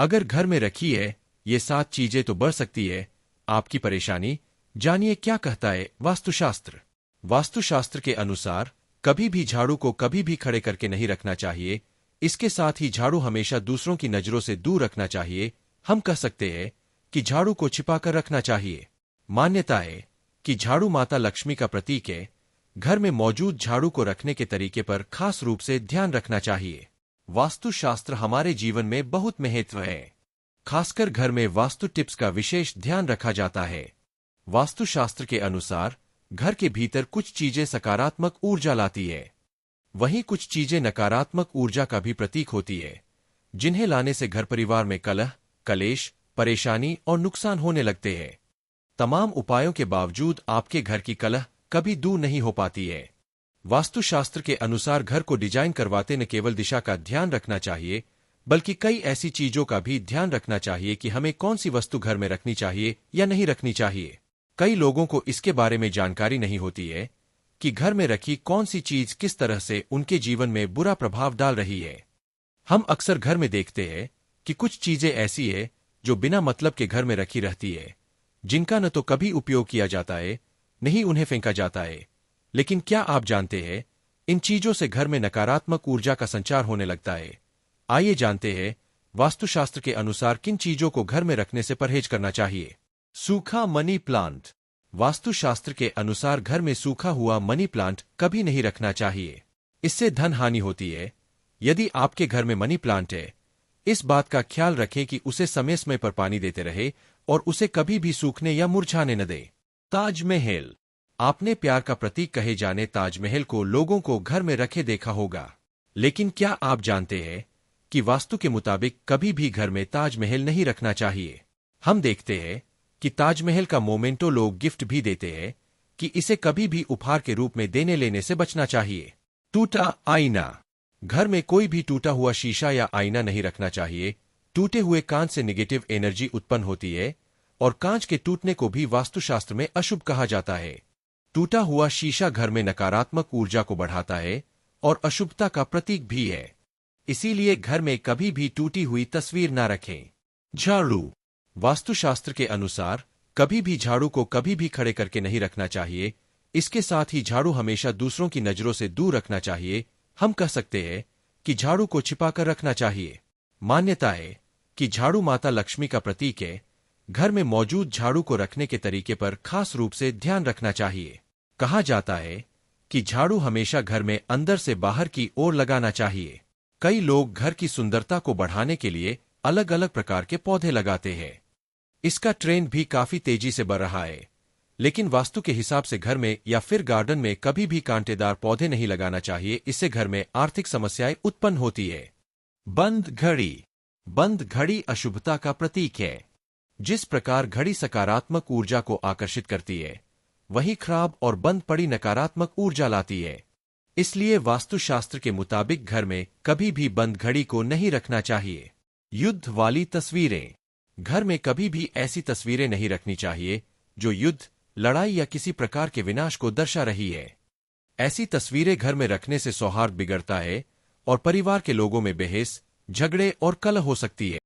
अगर घर में रखी है ये 7 चीजें तो बढ़ सकती है आपकी परेशानी। जानिए क्या कहता है वास्तुशास्त्र। वास्तुशास्त्र के अनुसार कभी भी झाड़ू को कभी भी खड़े करके नहीं रखना चाहिए। इसके साथ ही झाड़ू हमेशा दूसरों की नजरों से दूर रखना चाहिए। हम कह सकते हैं कि झाड़ू को छिपाकर रखना चाहिए। मान्यता है कि झाड़ू माता लक्ष्मी का प्रतीक है। घर में मौजूद झाड़ू को रखने के तरीके पर खास रूप से ध्यान रखना चाहिए। वास्तुशास्त्र हमारे जीवन में बहुत महत्व है। खासकर घर में वास्तु टिप्स का विशेष ध्यान रखा जाता है। वास्तुशास्त्र के अनुसार घर के भीतर कुछ चीजें सकारात्मक ऊर्जा लाती है, वहीं कुछ चीजें नकारात्मक ऊर्जा का भी प्रतीक होती है, जिन्हें लाने से घर परिवार में कलह, कलेश, परेशानी और नुकसान होने लगते हैं। तमाम उपायों के बावजूद आपके घर की कलह कभी दूर नहीं हो पाती है। वास्तुशास्त्र के अनुसार घर को डिजाइन करवाते न केवल दिशा का ध्यान रखना चाहिए, बल्कि कई ऐसी चीजों का भी ध्यान रखना चाहिए कि हमें कौन सी वस्तु घर में रखनी चाहिए या नहीं रखनी चाहिए। कई लोगों को इसके बारे में जानकारी नहीं होती है कि घर में रखी कौन सी चीज किस तरह से उनके जीवन में बुरा प्रभाव डाल रही है। हम अक्सर घर में देखते हैं कि कुछ चीजें ऐसी है जो बिना मतलब के घर में रखी रहती है, जिनका न तो कभी उपयोग किया जाता है, नहीं उन्हें फेंका जाता है। लेकिन क्या आप जानते हैं, इन चीजों से घर में नकारात्मक ऊर्जा का संचार होने लगता है। आइए जानते हैं वास्तुशास्त्र के अनुसार किन चीजों को घर में रखने से परहेज करना चाहिए। सूखा मनी प्लांट। वास्तुशास्त्र के अनुसार घर में सूखा हुआ मनी प्लांट कभी नहीं रखना चाहिए। इससे धन हानि होती है। यदि आपके घर में मनी प्लांट है, इस बात का ख्याल रखें कि उसे समय समय पर पानी देते रहे और उसे कभी भी सूखने या मुरझाने न दे। ताजमहल। आपने प्यार का प्रतीक कहे जाने ताजमहल को लोगों को घर में रखे देखा होगा, लेकिन क्या आप जानते हैं कि वास्तु के मुताबिक कभी भी घर में ताजमहल नहीं रखना चाहिए। हम देखते हैं कि ताजमहल का मोमेंटो लोग गिफ्ट भी देते हैं कि इसे कभी भी उपहार के रूप में देने लेने से बचना चाहिए। टूटा आईना। घर में कोई भी टूटा हुआ शीशा या आईना नहीं रखना चाहिए। टूटे हुए कांच से नेगेटिव एनर्जी उत्पन्न होती है और कांच के टूटने को भी वास्तुशास्त्र में अशुभ कहा जाता है। टूटा हुआ शीशा घर में नकारात्मक ऊर्जा को बढ़ाता है और अशुभता का प्रतीक भी है। इसीलिए घर में कभी भी टूटी हुई तस्वीर न रखें। झाड़ू। वास्तुशास्त्र के अनुसार कभी भी झाड़ू को कभी भी खड़े करके नहीं रखना चाहिए। इसके साथ ही झाड़ू हमेशा दूसरों की नजरों से दूर रखना चाहिए। हम कह सकते हैं कि झाड़ू को छिपाकर रखना चाहिए। मान्यता है कि झाड़ू माता लक्ष्मी का प्रतीक है। घर में मौजूद झाड़ू को रखने के तरीके पर खास रूप से ध्यान रखना चाहिए। कहा जाता है कि झाड़ू हमेशा घर में अंदर से बाहर की ओर लगाना चाहिए। कई लोग घर की सुंदरता को बढ़ाने के लिए अलग अलग प्रकार के पौधे लगाते हैं। इसका ट्रेंड भी काफी तेजी से बढ़ रहा है, लेकिन वास्तु के हिसाब से घर में या फिर गार्डन में कभी भी कांटेदार पौधे नहीं लगाना चाहिए। इससे घर में आर्थिक समस्याएं उत्पन्न होती है। बंद घड़ी। बंद घड़ी अशुभता का प्रतीक है। जिस प्रकार घड़ी सकारात्मक ऊर्जा को आकर्षित करती है, वही खराब और बंद पड़ी नकारात्मक ऊर्जा लाती है। इसलिए वास्तुशास्त्र के मुताबिक घर में कभी भी बंद घड़ी को नहीं रखना चाहिए। युद्ध वाली तस्वीरें। घर में कभी भी ऐसी तस्वीरें नहीं रखनी चाहिए जो युद्ध, लड़ाई या किसी प्रकार के विनाश को दर्शा रही है। ऐसी तस्वीरें घर में रखने से सौहार्द बिगड़ता है और परिवार के लोगों में बहस, झगड़े और कलह हो सकती है।